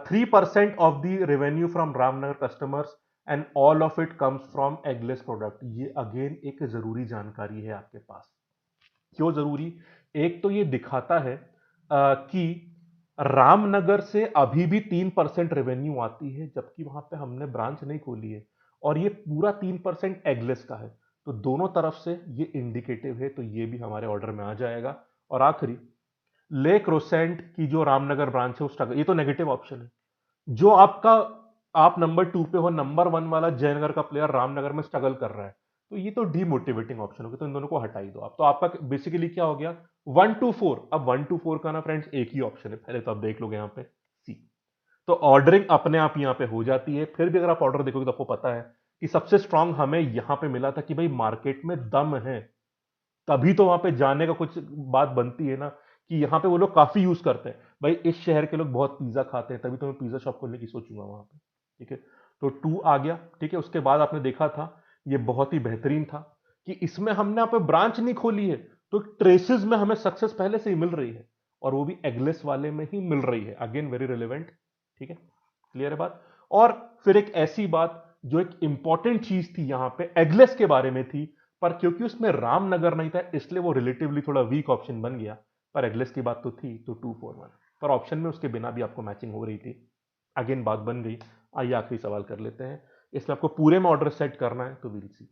3% of the revenue from Ramnagar customers and all of it comes from eggless product. ये अगेन एक जरूरी जानकारी है आपके पास। क्यों जरूरी, एक तो ये दिखाता है कि रामनगर से अभी भी 3% रेवेन्यू आती है, जबकि वहां पे हमने ब्रांच नहीं खोली है, और ये पूरा 3% एगलेस का है। तो दोनों तरफ से ये इंडिकेटिव है, तो ये भी हमारे ऑर्डर में आ जाएगा। और आखिरी, ले क्रोसेंट की जो रामनगर ब्रांच है उसका, ये तो नेगेटिव ऑप्शन है। जो आपका, आप नंबर 2 पे हो, नंबर 1 वाला जयनगर का प्लेयर रामनगर में स्ट्रगल कर रहा है, तो ये तो डीमोटिवेटिंग ऑप्शन हो गया, तो इन दोनों को हटा ही दो आप। तो आपका बेसिकली क्या हो गया, 1 to 4। अब 1 to 4 का ना फ्रेंड्स एक ही ऑप्शन है, पहले तो आप देख लोगे यहाँ पे सी। तो ऑर्डरिंग अपने आप यहाँ पे हो जाती है। फिर भी अगर आप ऑर्डर देखोगे तो आपको पता है कि सबसे स्ट्रांग हमें यहाँ पे मिला था, कि भाई मार्केट में दम है, तभी तो वहां पे जाने का कुछ बात बनती है ना, कि यहाँ पे वो लोग काफी यूज करते हैं। भाई इस शहर के लोग बहुत पिज्जा खाते हैं, तभी तो मैं पिज्जा शॉप खोलने की सोचूंगा वहां पे। ठीक है, तो 2 आ गया। ठीक है, उसके बाद आपने देखा था, ये बहुत ही बेहतरीन था कि इसमें हमने यहाँ पे ब्रांच नहीं खोली है, तो ट्रेसेस में हमें सक्सेस पहले से ही मिल रही है, और वो भी एगलेस वाले में ही मिल रही है। Again very relevant. ठीक है, क्लियर है बात। और फिर एक ऐसी बात जो एक इंपॉर्टेंट चीज थी यहां पे एगलेस के बारे में थी, पर क्योंकि उसमें रामनगर नहीं था इसलिए वो रिलेटिवली थोड़ा वीक ऑप्शन बन गया। पर एगलेस की बात तो थी, तो 241, पर ऑप्शन में उसके बिना भी आपको मैचिंग हो रही थी। अगेन बात बन गई। आइए आखिरी सवाल कर लेते हैं, इसमें आपको पूरे में ऑर्डर सेट करना है, तो will see.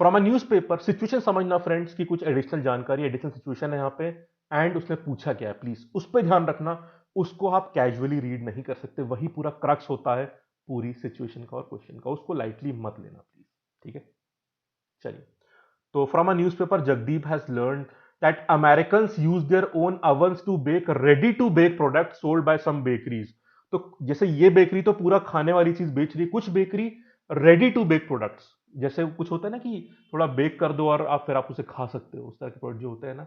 From a newspaper, situation समझना फ्रेंड्स की कुछ एडिशनल जानकारी, एडिशनल सिचुएशन है यहाँ पे, एंड उसने पूछा क्या है, प्लीज उस पर ध्यान रखना। उसको आप कैजुअली रीड नहीं कर सकते, वही पूरा क्रक्स होता है पूरी सिचुएशन का और क्वेश्चन का, उसको लाइटली मत लेना प्लीज। ठीक है, चलिए। तो from a newspaper, Jagdeep has learn that Americans use their own ovens to bake ready to bake product sold by some bakeries. तो जैसे ये बेकरी तो पूरा खाने वाली चीज बेच रही है, कुछ bakery ready to bake products, जैसे कुछ होता है ना कि थोड़ा बेक कर दो और आप फिर आप उसे खा सकते हो, उस तरह के प्रोडक्ट जो होते हैं ना,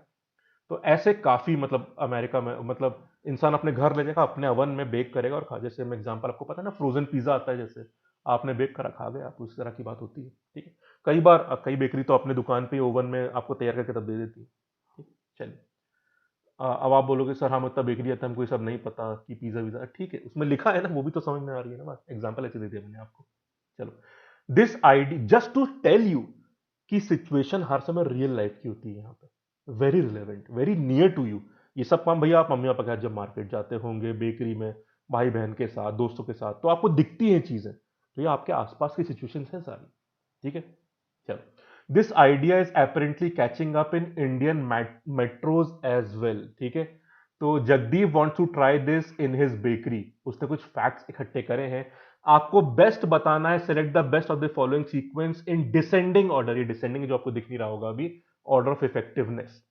तो ऐसे काफी, मतलब अमेरिका में, मतलब इंसान अपने घर ले जाएगा, अपने अवन में बेक करेगा और खा, जैसे मैं एग्जांपल, आपको पता है ना फ्रोजन पिज्जा आता है जैसे, आपने बेक करा खा गए आप, उस तरह की बात होती है। ठीक है, कई बार कई बेकरी तो अपने दुकान पे ओवन में आपको तैयार करके तब दे देती है। ठीक है, चलिए। अब आप बोलोगे सर हम इतना बेकरी आता है, हमको ये सब नहीं पता कि पिज्जा विज़ा, ठीक है उसमें लिखा है ना, वो भी तो समझ में आ रही है ना बात, एग्जाम्पल ऐसे दे दिया मैंने आपको। चलो, this idea just to tell you कि सिचुएशन हर समय रियल लाइफ की होती है यहाँ पे, very relevant, very near to you. ये सब काम भैया आप मम्मी पापा के साथ जब मार्केट जाते होंगे, बेकरी में, भाई बहन के साथ, दोस्तों के साथ, तो आपको दिखती हैं चीजें, तो ये आपके आसपास की सिचुएशन है सारी। ठीक है, चलो, this idea is apparently catching up in Indian metros as well. ठीक है, तो Jagdeep wants to try this in his bakery, उसने कुछ फैक्ट्स इकट्ठे करे हैं, आपको बेस्ट बताना है, select the best of the following sequence in descending order, ये डिसेंडिंग जो आपको दिख नहीं रहा होगा अभी, ऑर्डर ऑफ इफेक्टिवनेस,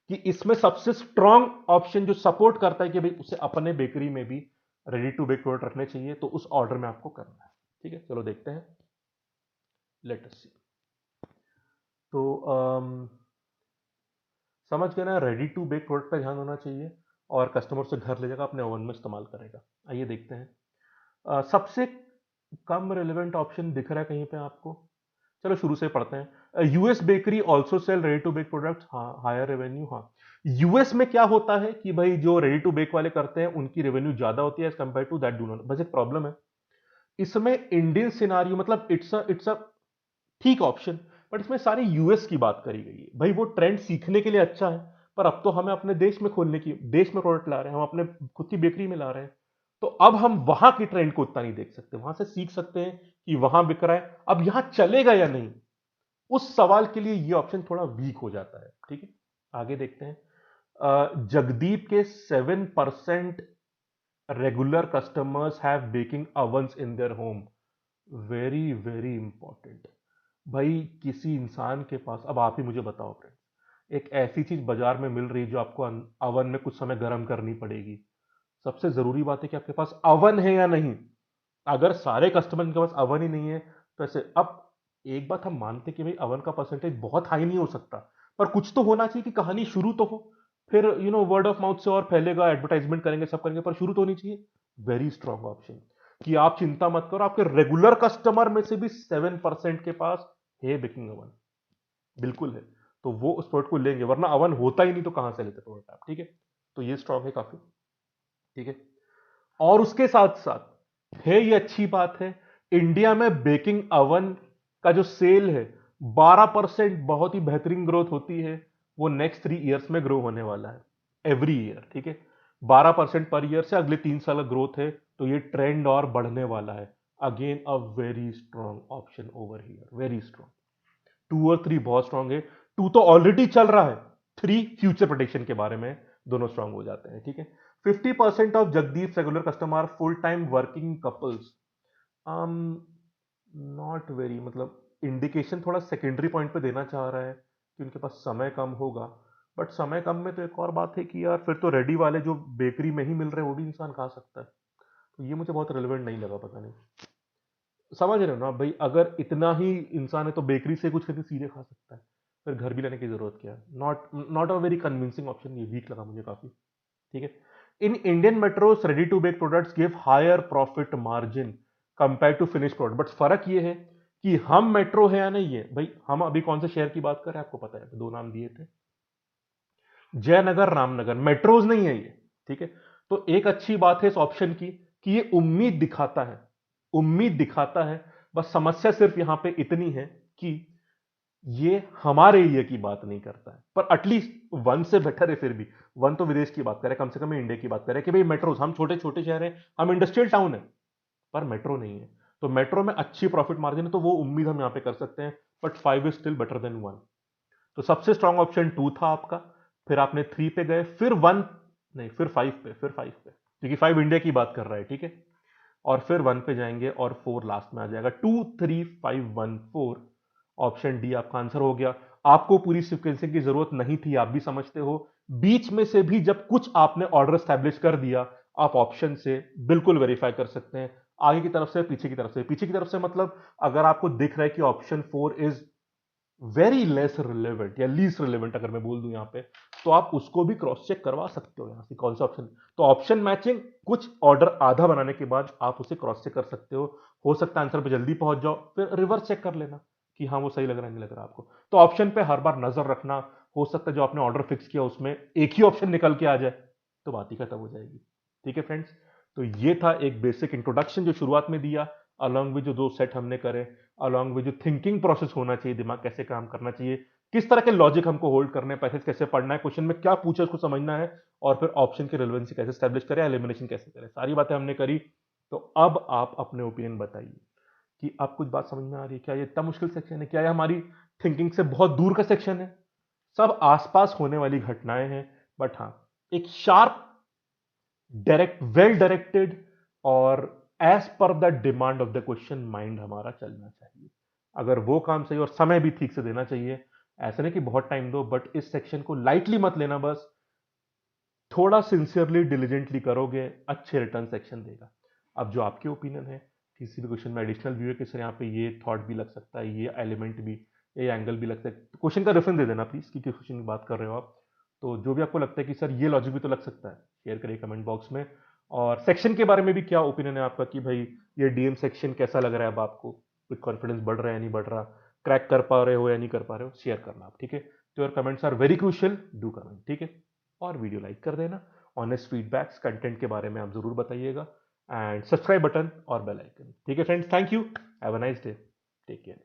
कि इसमें सबसे स्ट्रॉन्ग ऑप्शन जो सपोर्ट करता है कि भाई उसे अपने बेकरी में भी रेडी टू बेक प्रोडक्ट रखने चाहिए, तो उस ऑर्डर में आपको करना है। ठीक है, चलो देखते हैं, लेट अस सी। तो समझ गए ना, रेडी टू बेक प्रोडक्ट पर ध्यान होना चाहिए और कस्टमर से घर ले जाकर अपने ओवन में इस्तेमाल करेगा। आइए देखते हैं, सबसे कम रिलेवेंट ऑप्शन दिख रहा है कहीं पे आपको, चलो शुरू से पढ़ते हैं। US bakery also sell ready to bake products, हाँ हायर रेवेन्यू, हाँ। यूएस में क्या होता है कि भाई जो रेडी टू बेक वाले करते हैं उनकी रेवेन्यू ज्यादा होती है as compare to that do not, बस एक प्रॉब्लम है इसमें, इंडियन सिनारियो, मतलब इट्स अ ठीक ऑप्शन, बट इसमें सारी यूएस की बात करी गई है। भाई वो ट्रेंड सीखने के लिए अच्छा है, पर अब तो हमें अपने देश में खोलने की, देश में प्रोडक्ट ला रहे हैं, हम अपने खुद की बेकरी में ला रहे हैं, तो अब हम वहां की ट्रेंड को उतना नहीं देख सकते, वहां से सीख सकते हैं कि वहां बिक रहा है, अब यहां चलेगा या नहीं, उस सवाल के लिए ये ऑप्शन थोड़ा वीक हो जाता है। ठीक है, आगे देखते हैं। जगदीप के 7% regular customers have baking ovens in their home, very very important. भाई किसी इंसान के पास, अब आप ही मुझे बताओ फ्रेंड, एक ऐसी चीज बाजार में मिल रही है जो आपको अवन में कुछ समय गर्म करनी पड़ेगी, सबसे जरूरी बात है कि आपके पास अवन है या नहीं। अगर सारे कस्टमर के पास अवन ही नहीं है तो ऐसे, अब एक बात हम मानते कि भाई अवन का परसेंटेज बहुत हाई नहीं हो सकता, पर कुछ तो होना चाहिए कि कहानी शुरू तो हो, फिर वर्ड ऑफ माउथ से और फैलेगा, एडवर्टाइजमेंट करेंगे सब करेंगे, पर शुरू तो होनी चाहिए। वेरी स्ट्रांग ऑप्शन, कि आप चिंता मत करो, आपके रेगुलर कस्टमर में से भी 7% के पास है बेकिंग अवन, बिल्कुल है, तो वो उस प्रोडक्ट को लेंगे, वरना अवन होता ही नहीं तो कहां से लेते प्रोडक्ट आप। ठीक है, तो ये स्ट्रांग है काफी। ठीक है, और उसके साथ साथ है, ये अच्छी बात है, इंडिया में बेकिंग अवन का जो सेल है 12%, बहुत ही बेहतरीन ग्रोथ होती है, वो नेक्स्ट 3 इयर्स में ग्रो होने वाला है, एवरी ईयर। ठीक है, 12% पर ईयर से अगले 3 साल ग्रोथ है, तो ये ट्रेंड और बढ़ने वाला है। Again a very strong option over here, very strong. 2 और 3 बहुत स्ट्रांग है, 2 तो ऑलरेडी चल रहा है, 3 फ्यूचर प्रोटेक्शन के बारे में, दोनों स्ट्रांग हो जाते हैं। ठीक है, 50% of Jagdeep regular customer full time working couples, not very, मतलब इंडिकेशन थोड़ा सेकेंडरी पॉइंट पे देना चाह रहा है कि उनके पास समय कम होगा, बट समय कम में तो एक और बात है कि यार फिर तो रेडी वाले जो बेकरी में ही मिल रहे हैं वो भी इंसान खा सकता है, तो ये मुझे बहुत रिलेवेंट नहीं लगा, पता नहीं, समझ रहे हो ना भाई, अगर इतना ही इंसान है तो बेकरी से कुछ खरीद सीधे खा सकता है, फिर घर भी लाने की जरूरत क्या है, not not a very convincing option, ये वीक लगा मुझे काफी। ठीक है, in Indian metros ready to bake products give higher profit margin compare to finish product, but फर्क ये है कि हम मेट्रो है या नहीं है। भाई हम अभी कौन से शहर की बात कर रहे हैं आपको पता है, दो नाम दिए थे, जयनगर रामनगर, मेट्रोज नहीं है ये। ठीक है, तो एक अच्छी बात है इस ऑप्शन की कि ये उम्मीद दिखाता है, उम्मीद दिखाता है, बस समस्या सिर्फ यहां पे इतनी है कि ये हमारे एरिया की बात नहीं करता है, पर एटलीस्ट वन से बेटर है फिर भी। वन तो विदेश की बात करें, कम से कम इंडिया की बात करें कि भाई मेट्रोज, हम छोटे छोटे शहर हैं, हम इंडस्ट्रियल टाउन है, पर मेट्रो नहीं है, तो मेट्रो में अच्छी प्रॉफिट मार्जिन है, तो वो उम्मीद हम यहां पे कर सकते हैं, but 5 is still better than 1। तो सबसे स्ट्रांग ऑप्शन 2 था आपका, फिर आपने 3 पे गए, फिर 1, नहीं फिर 5 पे, फिर 5 पे, क्योंकि 5 इंडिया की बात कर रहा है। ठीक है, और फिर 1 पे जाएंगे और 4 लास्ट में आ जाएगा, 2 3 5 1 4, ऑप्शन डी आपका आंसर हो गया। आपको पूरी सीक्वेंसिंग की जरूरत नहीं थी, आप भी समझते हो, बीच में से भी जब कुछ आपने ऑर्डर स्टैब्लिश कर दिया, आप ऑप्शन से बिल्कुल वेरीफाई कर सकते हैं, आगे की तरफ से, पीछे की तरफ से, पीछे की तरफ से मतलब अगर आपको दिख रहा है कि option 4 is very less relevant या लीस्ट रिलेवेंट अगर मैं बोल दूं यहां पे, तो आप उसको भी क्रॉस चेक करवा सकते हो यहां से कौन सा ऑप्शन, तो ऑप्शन मैचिंग कुछ ऑर्डर आधा बनाने के बाद आप उसे क्रॉस चेक कर सकते हो सकता है आंसर पे जल्दी पहुंच जाओ, फिर रिवर्स चेक कर लेना कि हाँ वो सही लग रहा है नहीं लग रहा आपको। तो ऑप्शन पे हर बार नजर रखना, हो सकता है जो आपने ऑर्डर फिक्स किया उसमें एक ही ऑप्शन निकल के आ जाए, तो बात ही खत्म हो जाएगी। ठीक है फ्रेंड्स, तो ये था एक बेसिक इंट्रोडक्शन जो शुरुआत में दिया, अलॉन्ग विद जो दो सेट हमने करे, अलॉन्ग विद जो थिंकिंग प्रोसेस होना चाहिए, दिमाग कैसे काम करना चाहिए, किस तरह के लॉजिक हमको होल्ड करने हैं, पैसेज कैसे पढ़ना है, क्वेश्चन में क्या पूछा उसको समझना है, और फिर ऑप्शन की रिलेवेंसी कैसे स्टैब्लिश करें, एलिमिनेशन कैसे करें, सारी बातें हमने करी। तो अब आप अपने ओपिनियन बताइए कि आप कुछ बात समझ में आ रही है, क्या ये इतना मुश्किल सेक्शन है, क्या ये हमारी थिंकिंग से बहुत दूर का सेक्शन है? सब आसपास होने वाली घटनाएं हैं, बट हाँ एक शार्प, डायरेक्ट, वेल डायरेक्टेड और as per the demand of the question mind हमारा चलना चाहिए। अगर वो काम सही और समय भी ठीक से देना चाहिए, ऐसा नहीं कि बहुत टाइम दो, बट इस सेक्शन को लाइटली मत लेना, बस थोड़ा सिंसियरली डिलीजेंटली करोगे, अच्छे रिटर्न सेक्शन देगा। अब जो आपके ओपिनियन है, किसी भी क्वेश्चन में एडिशनल व्यू है कि सर यहाँ पे ये थॉट भी लग सकता है, ये एलिमेंट भी, ये एंगल भी लगता है, तो क्वेश्चन का रेफरेंस दे देना प्लीज कि किस क्वेश्चन की बात कर रहे हो आप। तो जो भी आपको लगता है कि सर ये लॉजिक भी तो लग सकता है, शेयर करिए कमेंट बॉक्स में। और सेक्शन के बारे में भी क्या ओपिनियन है आपका कि भाई ये डीएम सेक्शन कैसा लग रहा है अब आपको, कुछ कॉन्फिडेंस बढ़ रहा है या नहीं बढ़ रहा, क्रैक कर पा रहे हो या नहीं कर पा रहे हो, शेयर करना आप। ठीक है, तो your comments are very crucial, do comment. ठीक है, और वीडियो लाइक कर देना, ऑनेस्ट फीडबैक्स कंटेंट के बारे में आप जरूर बताइएगा, एंड सब्सक्राइब बटन और बेल आइकन। ठीक है friends, thank you, have a nice day, take care.